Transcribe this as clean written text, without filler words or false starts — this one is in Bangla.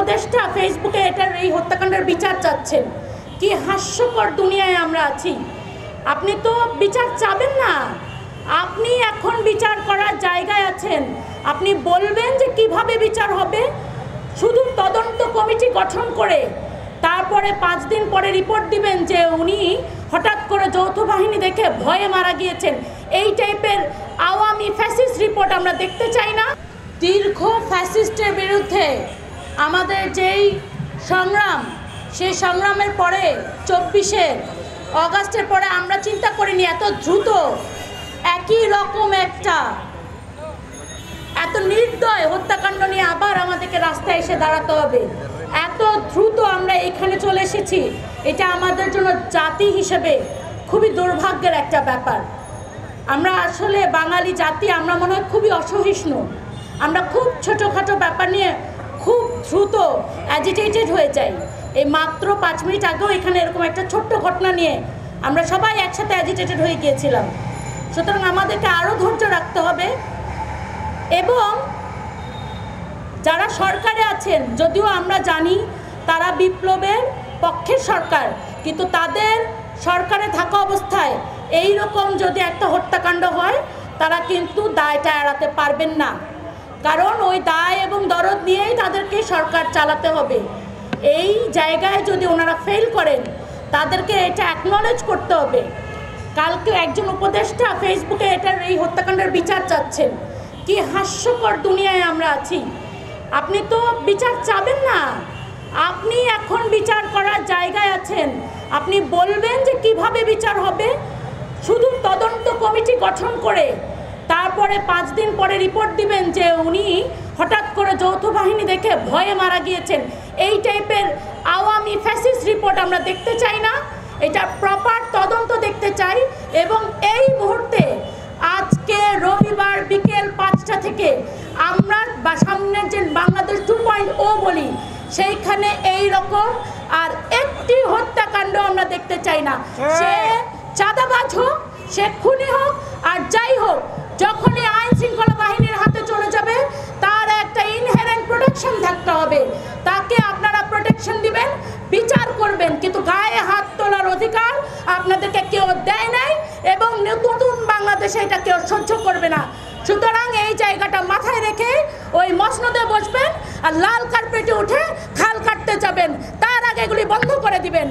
উপদেষ্টা ফেসবুকে এটার এই হত্যাকাণ্ডের বিচার চাচ্ছেন। কি হাস্যকর দুনিয়ায় আমরা আছি। আপনি তো বিচার চাবেন না, আপনি এখন বিচার করার জায়গায় আছেন। আপনি বলবেন যে কিভাবে বিচার হবে, শুধু তদন্ত কমিটি গঠন করে তারপরে 5 দিন পরে রিপোর্ট দিবেন যে উনি হঠাৎ করে যৌথ বাহিনী দেখে ভয়ে মারা গিয়েছেন। এই টাইপের আওয়ামী ফ্যাসিস্ট রিপোর্ট আমরা দেখতে চাই না। দীর্ঘ ফ্যাসিস্টের বিরুদ্ধে আমাদের যেই সংগ্রাম, সেই সংগ্রামের পরে 24 অগাস্টের পরে আমরা চিন্তা করিনি এত দ্রুত একই রকম একটা এত নির্দয় হত্যাকাণ্ড নিয়ে আবার আমাদেরকে রাস্তায় এসে দাঁড়াতে হবে। এত দ্রুত আমরা এখানে চলে এসেছি, এটা আমাদের জন্য জাতি হিসেবে খুবই দুর্ভাগ্যের একটা ব্যাপার। আমরা আসলে বাঙালি জাতি, আমরা মনে হয় খুবই অসহিষ্ণু। আমরা খুব ছোটোখাটো ব্যাপার নিয়ে খুব দ্রুত অ্যাজিটেটেড হয়ে যাই। এই মাত্র 5 মিনিট আগেও এখানে এরকম একটা ছোট্ট ঘটনা নিয়ে আমরা সবাই একসাথে অ্যাজিটেটেড হয়ে গিয়েছিলাম। সুতরাং আমাদেরকে আরও ধৈর্য রাখতে হবে। এবং যারা সরকারে আছেন, যদিও আমরা জানি তারা বিপ্লবের পক্ষের সরকার, কিন্তু তাদের সরকারে থাকা অবস্থায় এই রকম যদি একটা হত্যাকাণ্ড হয়, তারা কিন্তু দায়টা এড়াতে পারবেন না। কারণ ওই দায় এবং দরদ নিয়েই তাদেরকে সরকার চালাতে হবে। এই জায়গায় যদি ওনারা ফেল করেন, তাদেরকে এটা অ্যাকনলেজ করতে হবে। কালকে একজন উপদেষ্টা ফেসবুকে এটার এই হত্যাকাণ্ডের বিচার চাচ্ছেন। কি হাস্যকর দুনিয়ায় আমরা আছি। আপনি তো বিচার চাবেন না, আপনি এখন বিচার করার জায়গায় আছেন। আপনি বলবেন যে কিভাবে বিচার হবে, শুধু তদন্ত কমিটি গঠন করে তারপরে 5 দিন পরে রিপোর্ট দিবেন যে উনি হঠাৎ করে যৌথ বাহিনী দেখে ভয়ে মারা গিয়েছেন। এই টাইপের আওয়ামী ফ্যাসিস্ট রিপোর্ট আমরা দেখতে চাই না। এটা প্রপার তদন্ত দেখতে চাই। এবং এই মুহূর্তে আজকে রবিবার বিকেল 5টা থেকে আমরা সামনের যে বাংলাদেশ 2.0 বলি, সেইখানে এই রকম আর একটি হত্যাকাণ্ড আমরা দেখতে চাই না। সে চাঁদাবাজ হোক, সে খুনি হোক, আর যাই হোক, যখনই আইন শৃঙ্খলা বাহিনীর হাতে চলে যাবে, তার একটা ইনহেরেন্ট প্রোটেকশন থাকতে হবে। তাকে আপনারা প্রোটেকশন দিবেন, বিচার করবেন, কিন্তু গায়ে হাত তোলার অধিকার আপনাদেরকে কেউ দেয় নাই এবং নতুন বাংলাদেশে এটা কেউ সহ্য করবে না। সুতরাং এই জায়গাটা মাথায় রেখে ওই মসনদে বসবেন আর লাল কার্পেটে উঠে খাল কাটতে যাবেন, তার আগে এগুলি বন্ধ করে দিবেন।